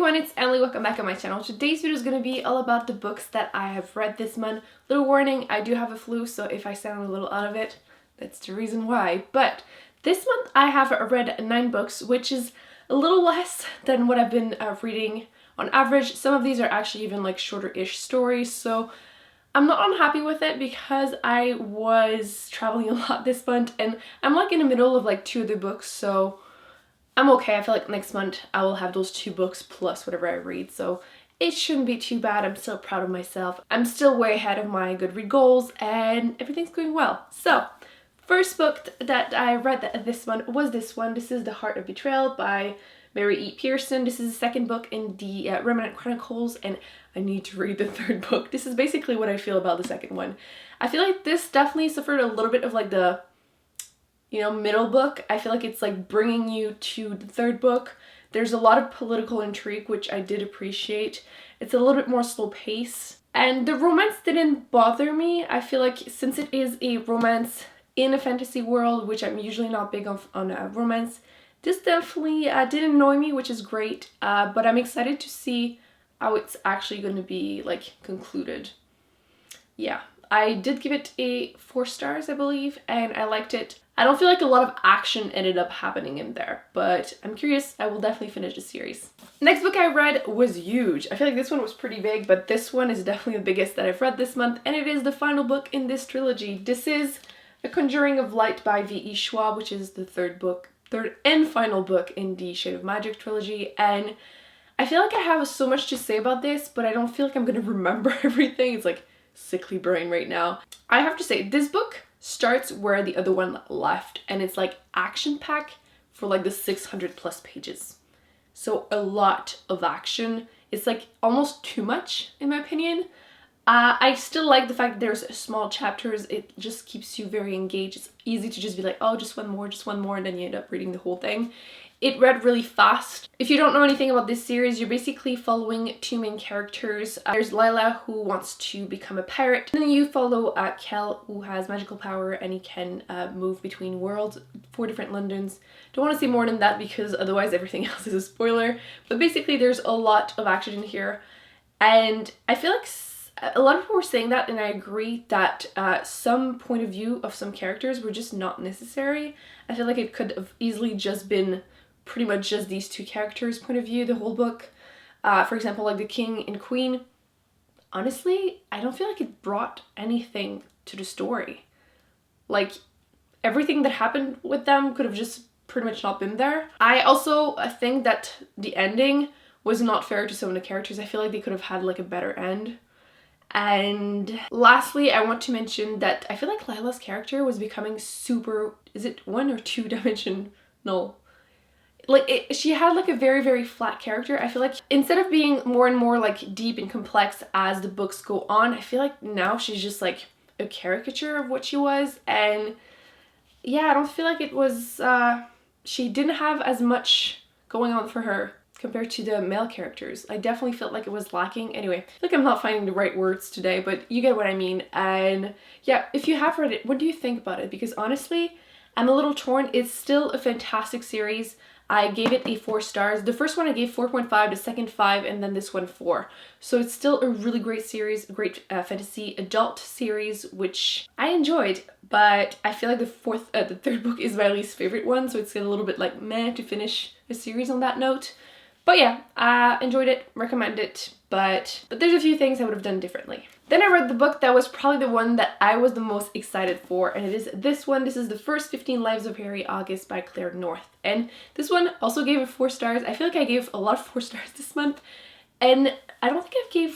everyone, it's Emily. Welcome back on my channel. Today's video is going to be all about the books that I have read this month. Little warning, I do have a flu, so if I sound a little out of it, that's the reason why. But this month I have read 9 books, which is a little less than what I've been reading on average. Some of these are actually even like shorter-ish stories, so I'm not unhappy with it because I was traveling a lot this month and I'm like in the middle of like 2 other books, so I'm okay. I feel like next month I will have those 2 books plus whatever I read, so it shouldn't be too bad. I'm still proud of myself. I'm still way ahead of my good read goals and everything's going well. So, first book that I read this month was this one. This is The Heart of Betrayal by Mary E. Pearson. This is the second book in the Remnant Chronicles, and I need to read the 3rd book. This is basically what I feel about the second one. I feel like this definitely suffered a little bit of like the middle book. I feel like it's like bringing you to the 3rd book. There's a lot of political intrigue, which I did appreciate. It's a little bit more slow pace. And the romance didn't bother me. I feel like since it is a romance in a fantasy world, which I'm usually not big on romance, this definitely didn't annoy me, which is great. But I'm excited to see how it's actually going to be like concluded. Yeah, I did give it a 4 stars, I believe, and I liked it. I don't feel like a lot of action ended up happening in there, but I'm curious. I will definitely finish the series. Next book I read was huge. I feel like this one was pretty big, but this one is definitely the biggest that I've read this month, and it is the final book in this trilogy. This is The Conjuring of Light by V.E. Schwab, which is the third and final book in the Shade of Magic trilogy, and I feel like I have so much to say about this, but I don't feel like I'm gonna remember everything. It's like sickly brain right now. I have to say, this book starts where the other one left, and it's like action-packed for like the 600 plus pages. So a lot of action. It's like almost too much in my opinion. I still like the fact that there's small chapters. It just keeps you very engaged. It's easy to just be like, oh, just one more, and then you end up reading the whole thing. It read really fast. If you don't know anything about this series, you're basically following 2 main characters. There's Lila, who wants to become a pirate, and then you follow Kel, who has magical power and he can move between worlds, 4 different Londons. Don't want to say more than that because otherwise everything else is a spoiler, but basically there's a lot of action in here, and I feel like a lot of people were saying that, and I agree that some point of view of some characters were just not necessary. I feel like it could have easily just been pretty much just these 2 characters' point of view the whole book. For example, like the king and queen. Honestly, I don't feel like it brought anything to the story. Like, everything that happened with them could have just pretty much not been there. I also think that the ending was not fair to some of the characters. I feel like they could have had like a better end. And lastly, I want to mention that I feel like Lila's character was becoming super, is it 1 or 2 dimensional? Like, she had like a very, very flat character. I feel like instead of being more and more like deep and complex as the books go on, I feel like now she's just like a caricature of what she was. And yeah, I don't feel like it was, she didn't have as much going on for her compared to the male characters. I definitely felt like it was lacking. Anyway, I feel like I'm not finding the right words today, but you get what I mean. And yeah, if you have read it, what do you think about it? Because honestly, I'm a little torn. It's still a fantastic series. I gave it a 4 stars. The first one I gave 4.5, the second 5, and then this one 4. So it's still a really great series, a great fantasy adult series, which I enjoyed. But I feel like the 3rd book is my least favorite one, so it's a little bit like meh to finish a series on that note. But yeah, I enjoyed it, recommend it, but there's a few things I would have done differently. Then I read the book that was probably the one that I was the most excited for, and it is this one. This is The First 15 Lives of Harry August by Claire North. And this one also gave it 4 stars. I feel like I gave a lot of 4 stars this month, and I don't think did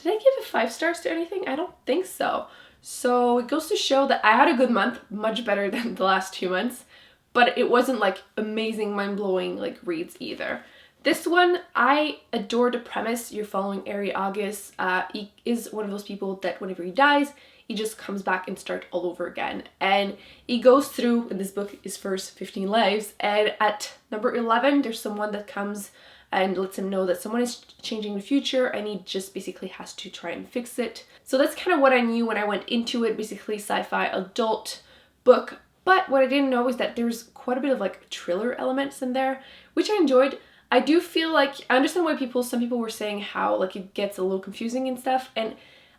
I give it 5 stars to anything? I don't think so. So it goes to show that I had a good month, much better than the last 2 months, but it wasn't like amazing, mind-blowing like reads either. This one, I adore the premise. You're following Harry August. He is one of those people that whenever he dies, he just comes back and starts all over again. And he goes through, in this book, his first 15 lives. And at number 11, there's someone that comes and lets him know that someone is changing the future, and he just basically has to try and fix it. So that's kind of what I knew when I went into it, basically sci-fi adult book. But what I didn't know is that there's quite a bit of like thriller elements in there, which I enjoyed. I do feel like, I understand why some people were saying how like it gets a little confusing and stuff, and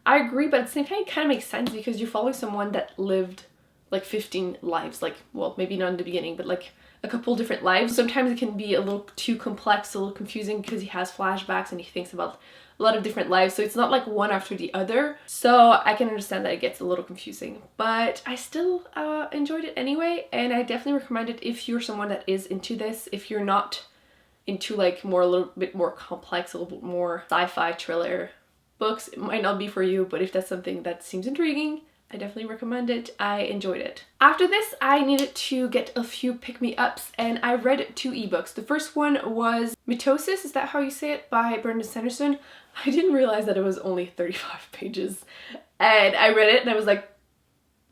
I agree, but at the same time it kind of makes sense because you're following someone that lived like 15 lives, like, well, maybe not in the beginning, but like a couple different lives. Sometimes it can be a little too complex, a little confusing because he has flashbacks and he thinks about a lot of different lives, so it's not like one after the other. So I can understand that it gets a little confusing, but I still enjoyed it anyway, and I definitely recommend it if you're someone that is into this. If you're not into like a little bit more complex, a little bit more sci-fi thriller books, it might not be for you, but if that's something that seems intriguing, I definitely recommend it. I enjoyed it. After this, I needed to get a few pick-me-ups, and I read 2 ebooks. The first one was Mitosis, is that how you say it, by Brandon Sanderson. I didn't realize that it was only 35 pages, and I read it and I was like,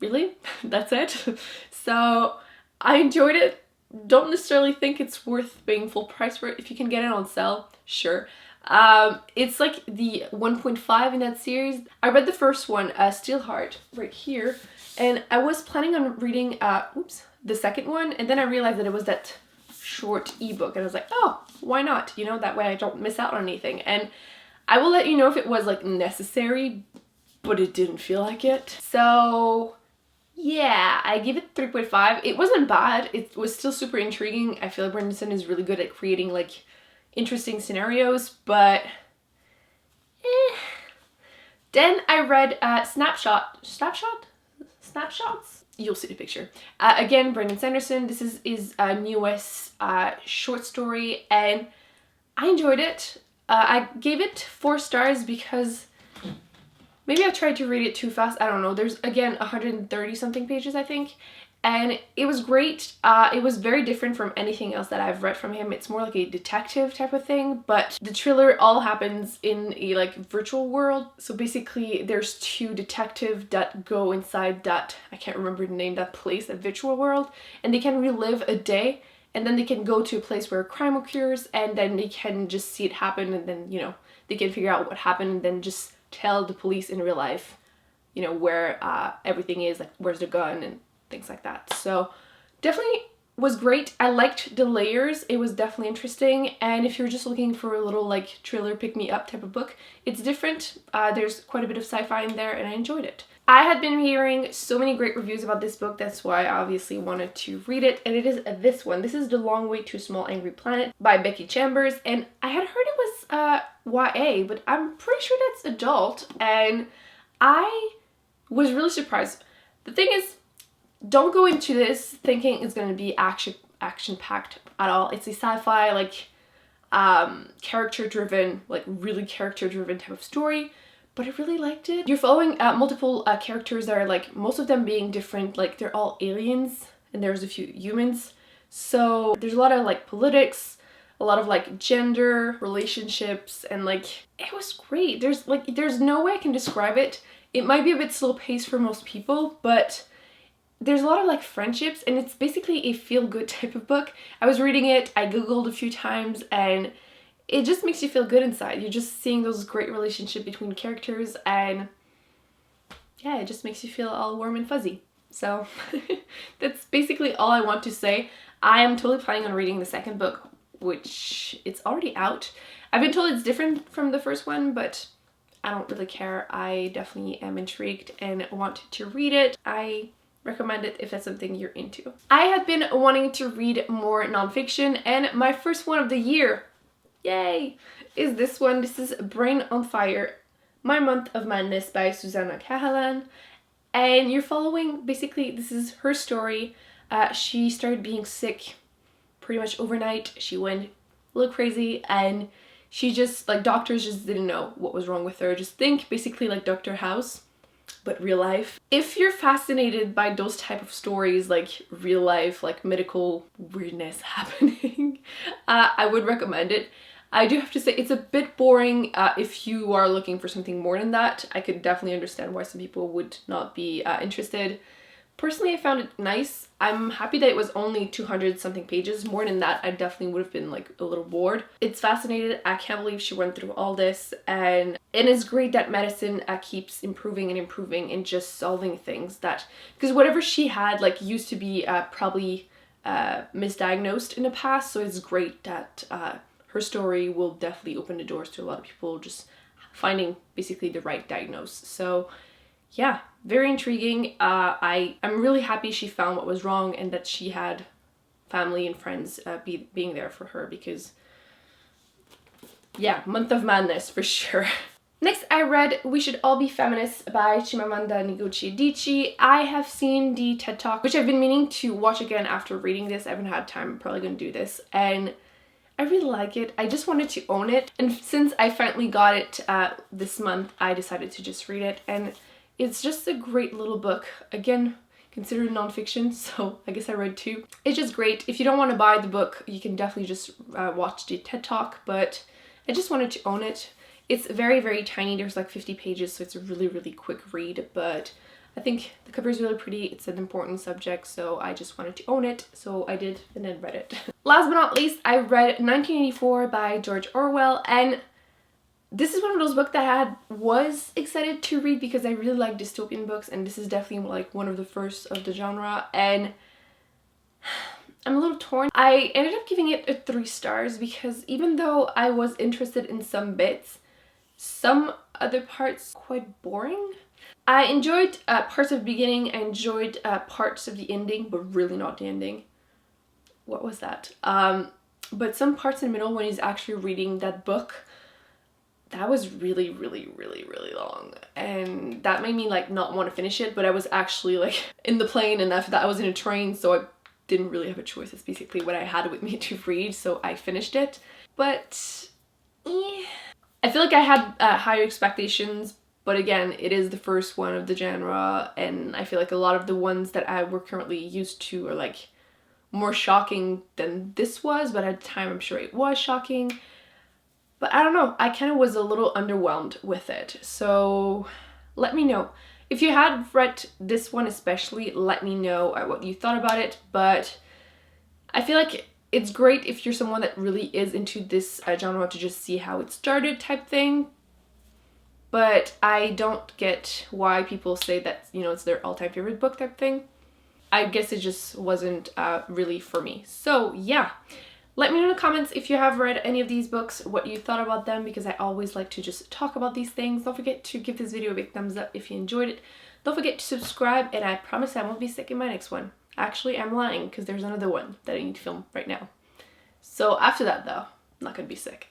really? That's it? So I enjoyed it. Don't necessarily think it's worth paying full price for it. If you can get it on sale, sure. It's like the 1.5 in that series. I read the first one, Steelheart, right here, and I was planning on reading the second one, and then I realized that it was that short ebook, and I was like, oh, why not? You know, that way I don't miss out on anything. And I will let you know if it was like necessary, but it didn't feel like it. So yeah, I give it 3.5. It wasn't bad. It was still super intriguing. I feel like Brandon is really good at creating like interesting scenarios, but Then I read Snapshots? You'll see the picture. Again, Brandon Sanderson. This is his newest short story, and I enjoyed it. I gave it 4 stars because maybe I tried to read it too fast. I don't know. There's, again, 130 something pages, I think. And it was great. It was very different from anything else that I've read from him. It's more like a detective type of thing, but the thriller all happens in a like virtual world. So basically there's 2 detectives that go inside that, I can't remember the name, that place, that virtual world, and they can relive a day, and then they can go to a place where a crime occurs, and then they can just see it happen, and then, you know, they can figure out what happened and then just tell the police in real life, you know, where everything is, like where's the gun and things like that. So definitely was great. I liked the layers. It was definitely interesting, and if you're just looking for a little like thriller pick-me-up type of book, it's different. There's quite a bit of sci-fi in there, and I enjoyed it. I had been hearing so many great reviews about this book, that's why I obviously wanted to read it, and it is this one. This is The Long Way to a Small Angry Planet by Becky Chambers, and I had heard it was YA, but I'm pretty sure that's adult, and I was really surprised. The thing is, don't go into this thinking it's going to be action-packed at all. It's a sci-fi, like, character-driven, like, really character-driven type of story, but I really liked it. You're following multiple characters that are, like, most of them being different, like, they're all aliens, and there's a few humans, so there's a lot of, like, politics, a lot of, like, gender, relationships, and, like, it was great. There's no way I can describe it. It might be a bit slow-paced for most people, but there's a lot of like friendships, and it's basically a feel-good type of book. I was reading it, I googled a few times, and it just makes you feel good inside. You're just seeing those great relationships between characters, and yeah, it just makes you feel all warm and fuzzy. So that's basically all I want to say. I am totally planning on reading the second book, which it's already out. I've been told it's different from the first one, but I don't really care. I definitely am intrigued and want to read it. I recommend it if that's something you're into. I have been wanting to read more nonfiction, and my first one of the year, yay, is this one. This is Brain on Fire, My Month of Madness by Susanna Cahalan, and you're following, basically, this is her story. She started being sick pretty much overnight. She went a little crazy, and she just, like, doctors just didn't know what was wrong with her. Just think basically like Dr. House, but real life. If you're fascinated by those type of stories, like real life, like medical weirdness happening, I would recommend it. I do have to say it's a bit boring if you are looking for something more than that. I could definitely understand why some people would not be interested. Personally, I found it nice. I'm happy that it was only 200 something pages. More than that, I definitely would have been like a little bored. It's fascinating. I can't believe she went through all this, and it's great that medicine keeps improving and improving and just solving things that, because whatever she had like used to be probably misdiagnosed in the past, so it's great that her story will definitely open the doors to a lot of people just finding basically the right diagnosis. So yeah, very intriguing. I'm really happy she found what was wrong and that she had family and friends being there for her, because yeah, month of madness for sure. Next, I read We Should All Be Feminists by Chimamanda Ngozi Adichie. I have seen the TED Talk, which I've been meaning to watch again after reading this. I haven't had time. I'm probably going to do this. And I really like it. I just wanted to own it. And since I finally got it this month, I decided to just read it. And it's just a great little book. Again, considered nonfiction, so I guess I read 2. It's just great. If you don't want to buy the book, you can definitely just watch the TED Talk, but I just wanted to own it. It's very, very tiny. There's like 50 pages, so it's a really, really quick read, but I think the cover is really pretty. It's an important subject, so I just wanted to own it, so I did and then read it. Last but not least, I read 1984 by George Orwell, and this is one of those books that I was excited to read because I really like dystopian books, and this is definitely like one of the first of the genre, and I'm a little torn. I ended up giving it a 3 stars because even though I was interested in some bits, some other parts quite boring. I enjoyed parts of the beginning, I enjoyed parts of the ending, but really not the ending. What was that? But some parts in the middle when he's actually reading that book, that was really, really, really, really long. And that made me like not want to finish it, but I was actually like in the plane, and after that I was in a train, so I didn't really have a choice. It's basically what I had with me to read, so I finished it. But I feel like I had higher expectations, but again, it is the first one of the genre, and I feel like a lot of the ones that we're currently used to are like more shocking than this was, but at the time I'm sure it was shocking. But I don't know, I kind of was a little underwhelmed with it. So let me know. If you had read this one especially, let me know what you thought about it. But I feel like it's great if you're someone that really is into this genre to just see how it started type thing. But I don't get why people say that, you know, it's their all-time favorite book type thing. I guess it just wasn't really for me. So yeah, let me know in the comments if you have read any of these books, what you thought about them, because I always like to just talk about these things. Don't forget to give this video a big thumbs up if you enjoyed it. Don't forget to subscribe, and I promise I won't be sick in my next one. Actually, I'm lying because there's another one that I need to film right now. So after that though, I'm not gonna be sick.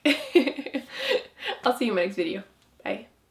I'll see you in my next video. Bye.